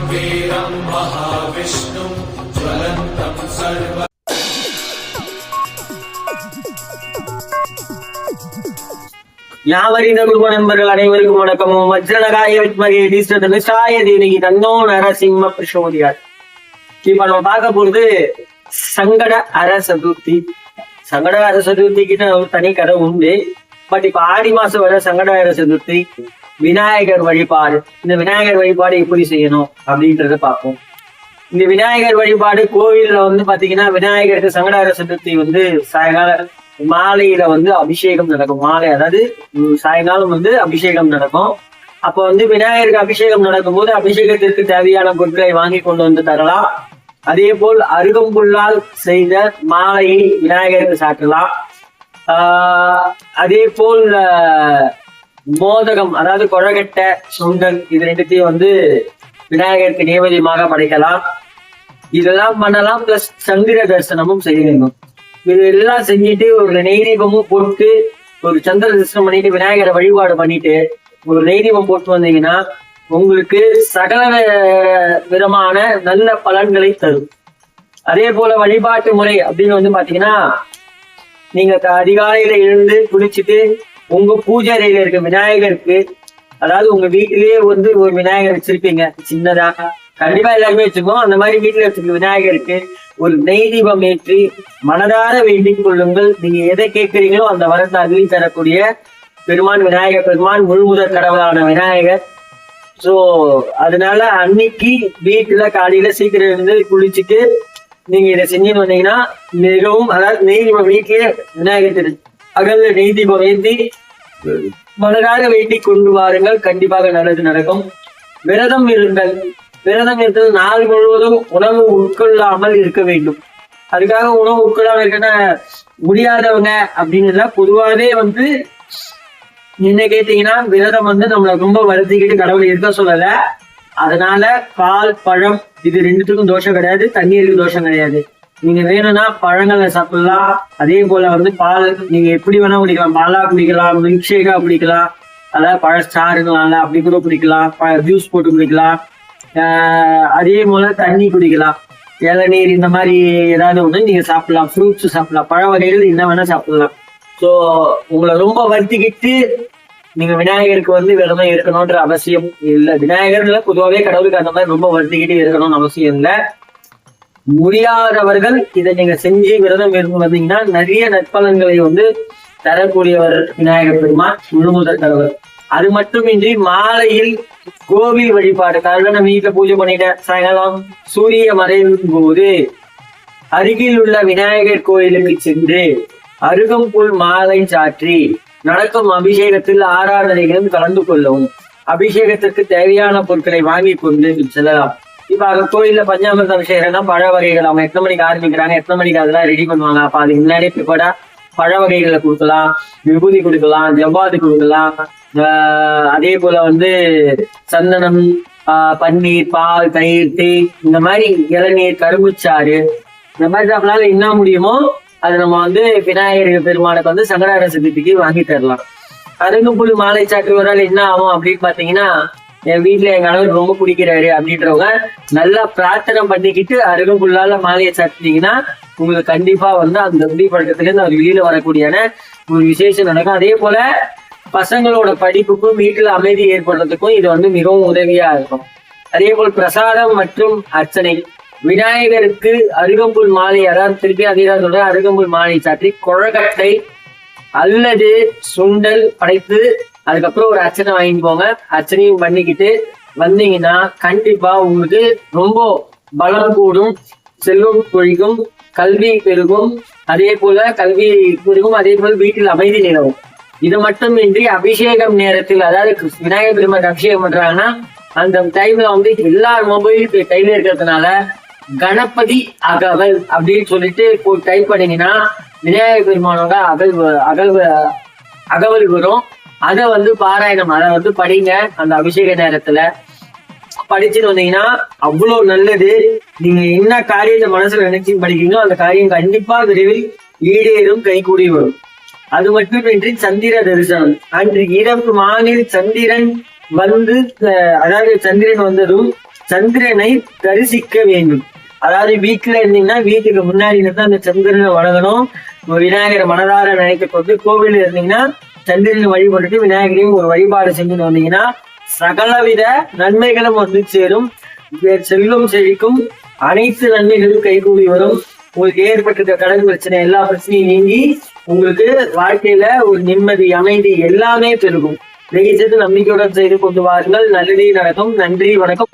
वीरं महाविष्णुं ज्वलन्तं सर्व யாவரின் குடும்ப நண்பர்கள் அனைவருக்கும் வணக்கமும். வஜ்ரகாய வித்மகே தீஷ்டதனுஷாய தேவகி தன்னோ நரசிம்ம பிரசோதியார். இப்ப நம்ம பார்க்க போறது சங்கட அர சதுர்த்தி. சங்கட அர சதுர்த்திக்கு ஒரு தனி கதை உண்டு. பட் இப்ப ஆடி மாசம் வர சங்கட அர சதுர்த்தி விநாயகர் வழிபாடு. இந்த விநாயகர் வழிபாடு எப்படி செய்யணும் அப்படின்றத பார்ப்போம். இந்த விநாயகர் வழிபாடு கோவில்ல பாத்தீங்கன்னா விநாயகருக்கு சங்கட அர சதுர்த்தி சாயங்கால மாலையில அபிஷேகம் நடக்கும். மாலை அதாவது சாயங்காலம் அபிஷேகம் நடக்கும். அப்ப விநாயகருக்கு அபிஷேகம் நடக்கும் போது அபிஷேகத்திற்கு தேவையான பொருட்களை வாங்கி கொண்டு வந்து தரலாம். அதே போல் அருகம்புல்லால் செய்த மாலையை விநாயகருக்கு சாட்டலாம். அதே போல் மோதகம் அதாவது கொழக்கட்டை சுண்டல் இது ரெண்டுத்தையும் விநாயகருக்கு நேவேதியமாக படைக்கலாம். இதெல்லாம் பண்ணலாம். பிளஸ் சந்திர தரிசனமும் செய்ய வேண்டும். இது எல்லாம் செஞ்சுட்டு ஒரு நெய்தீபமும் போட்டு ஒரு சந்திர தரிசனம் பண்ணிட்டு விநாயகரை வழிபாடு பண்ணிட்டு ஒரு நெய்தீபம் போட்டு வந்தீங்கன்னா உங்களுக்கு சகல விதமான நல்ல பலன்களை தரும். அதே போல வழிபாட்டு முறை அப்படின்னு பாத்தீங்கன்னா நீங்க அதிகாலையில எழுந்து குளிச்சுட்டு உங்க பூஜை அறையில இருக்க விநாயகருக்கு, அதாவது உங்க வீட்டிலேயே ஒரு விநாயகர் வச்சிருப்பீங்க சின்னதா, கண்டிப்பா எல்லாருமே வச்சுக்கோம். அந்த மாதிரி வீட்டுல வச்சிருக்க விநாயகருக்கு ஒரு நெய் தீபம் ஏற்றி மனதார வேண்டிக் கொள்ளுங்கள். நீங்க எதை கேட்கிறீங்களோ அந்த வரத்தை அள்ளி தரக்கூடிய பெருமான் விநாயகர் பெருமான், முழுமுதற் கடவுளான விநாயகர். சோ அதனால அன்னைக்கு வீட்டுல காலையில சீக்கிரம் இருந்து குளிச்சுட்டு நீங்க இதை செஞ்சுன்னு வந்தீங்கன்னா மிகவும், அதாவது நெய் தீபம் வீட்டிலேயே விநாயகர் அகல்ல நெய் தீபம் ஏற்றி மனதார வேண்டிக் கொண்டு வாருங்கள். கண்டிப்பாக நல்லது நடக்கும். விரதம் இருங்கள். விரதம் இருக்கிறது நாள் முழுவதும் உணவு உட்கொள்ளாமல் இருக்க வேண்டும். அதுக்காக உணவு உட்கொள்ளாமல் இருக்க முடியாதவங்க அப்படின்னு இல்ல. பொதுவாகவே என்ன கேட்டீங்கன்னா விரதம் நம்மளை ரொம்ப வருத்திக்கிட்டு கடவுள் இருக்க சொல்லல. அதனால பால் பழம் இது ரெண்டுத்துக்கும் தோஷம் கிடையாது, தண்ணீருக்கு தோஷம் கிடையாது. நீங்க வேணும்னா பழங்களை சாப்பிடலாம். அதே போல பால் நீங்க எப்படி வேணா குடிக்கலாம். பாலா குடிக்கலாம், மில்க் ஷேக்கா குடிக்கலாம், அதாவது பழச்சாறுங்களால அப்படி கூட குடிக்கலாம், ஜூஸ் போட்டு குடிக்கலாம். அதே போல தண்ணி குடிக்கலாம், இளநீர் இந்த மாதிரி ஏதாவது நீங்க சாப்பிடலாம். ஃப்ரூட்ஸ் சாப்பிடலாம், பழ வகைகள் என்ன வேணா சாப்பிடலாம். ஸோ உங்களை ரொம்ப வருத்திக்கிட்டு நீங்க விநாயகருக்கு விரதம் இருக்கணும்ன்ற அவசியம் இல்லை. விநாயகர்ல பொதுவாகவே கடவுளுக்கு அந்த மாதிரி ரொம்ப வருத்திக்கிட்டு இருக்கணும்னு அவசியம் இல்லை. முடியாதவர்கள் இதை நீங்க செஞ்சு விரதம் இருந்து வந்தீங்கன்னா நிறைய நற்பலன்களை தரக்கூடியவர் விநாயகர் பெருமான், முழுமுதற் கடவுள். அது மட்டுமின்றி மாலையில் கோவில் வழிபாடு, காரணம் நம்ம வீட்டுல பூஜை பண்ணிட்டேன், சாயங்காலம் சூரிய மறைவின் போது அருகில் உள்ள விநாயகர் கோயிலுக்கு சென்று அருகம்புல் மாலை சாற்றி நடக்கும் அபிஷேகத்தில் ஆராதனைகளும் கலந்து கொள்ளவும். அபிஷேகத்திற்கு தேவையான பொருட்களை வாங்கி கொண்டு செல்லலாம். இப்ப அங்க கோயில்ல பஞ்சாமிர்த அபிஷேகம்னா பழ வகைகள் அவங்க எத்தனை மணிக்கு ஆரம்பிக்கிறாங்க, எத்தனை மணிக்கு அதெல்லாம் ரெடி பண்ணுவாங்க. அப்ப அதுக்கு முன்னாடியே ப்ரிப்பேர்டா பழ வகைகளை கொடுக்கலாம், விபூதி கொடுக்கலாம், ஜவ்வாது கொடுக்கலாம். அதே போல சந்தனம், பன்னீர், பால், தயிர், தேய், இந்த மாதிரி இளநீர், கரும்புச்சாறு, இந்த மாதிரி நம்மளால என்ன முடியுமோ அது நம்ம விநாயகர் பெருமானுக்கு சங்கடார சதுர்த்திக்கு வாங்கி தரலாம். அருகம்புல் மாலை சாட்டுவதால் என்ன ஆகும் அப்படின்னு பாத்தீங்கன்னா, என் வீட்டுல என் கணவர் ரொம்ப பிடிக்கிறாரு அப்படின்றவங்க நல்லா பிரார்த்தனை பண்ணிக்கிட்டு அருகம்புல்லால மாலையை சாப்பிட்டீங்கன்னா உங்களுக்கு கண்டிப்பா அந்த குடிப்பழக்கத்துல இருந்து அவர் வெளியில வரக்கூடியான ஒரு விசேஷம் நடக்கும். அதே போல பசங்களோட படிப்புக்கும் வீட்டுல அமைதி ஏற்படுறதுக்கும் இது மிகவும் உதவியா இருக்கும். அதே போல் பிரசாதம் மற்றும் அர்ச்சனை. விநாயகருக்கு அருகம்புல் மாலை, அதாவது திருப்பி அதேதான் சொல்றேன், அருகம்புல் மாலை சாற்றி கொழக்கட்டை அல்லது சுண்டல் படைத்து அதுக்கப்புறம் ஒரு அர்ச்சனை வாங்கிட்டு போங்க. அர்ச்சனையும் பண்ணிக்கிட்டு வந்தீங்கன்னா கண்டிப்பா உங்களுக்கு ரொம்ப பலம் கூடும், செல்வம் பொழிக்கும், கல்வி பெருகும். அதே போல கல்வி பெருகும், அதே போல வீட்டில் அமைதி நிலவும். இது மட்டுமின்றி அபிஷேகம் நேரத்தில், அதாவது விநாயகர் பெருமாள் அபிஷேகம் பண்றாங்கன்னா அந்த டைம்ல எல்லார் மொபைலும் கையில இருக்கிறதுனால கணபதி அகவல் அப்படின்னு சொல்லிட்டு டைப் பண்ணீங்கன்னா விநாயகர் பெருமானோட அகவல் வரும். அதை பாராயணம், அதை படிங்க. அந்த அபிஷேக நேரத்துல படிச்சுட்டு வந்தீங்கன்னா அவ்வளவு நல்லது. நீங்க என்ன காரியத்தை மனசுல நினைச்சு படிக்கிறீங்களோ அந்த காரியம் கண்டிப்பா விரைவில் ஈடேறும், கைகூடி வரும். அது மட்டுமின்றி சந்திர தரிசனம். அன்று இரவு மானில் சந்திரன் அதாவது சந்திரன் வந்ததும் சந்திரனை தரிசிக்க வேண்டும். அதாவது வீட்டுல இருந்தீங்கன்னா வீட்டுக்கு முன்னாடி இருந்து அந்த சந்திரனை வணங்கணும். விநாயகரை மனதார நினைத்து கொண்டு கோவில் இருந்தீங்கன்னா சந்திரனை வழிபட்டுட்டு விநாயகரையும் ஒரு வழிபாடு செஞ்சுட்டு வந்தீங்கன்னா சகலவித நன்மைகளும் வந்து சேரும். செல்வம் செழிக்கும், அனைத்து நன்மைகளும் கைகூடி வரும். உங்களுக்கு ஏற்பட்டிருக்க கடன் பிரச்சனை எல்லா பிரச்சனையும் நீங்கி உங்களுக்கு வாழ்க்கையில ஒரு நிம்மதி, அமைதி எல்லாமே பெருகும். தயவு செய்து நம்பிக்கையுடன் செய்து கொண்டு வாருங்கள். நல்லதே நடக்கும். நன்றி, வணக்கம்.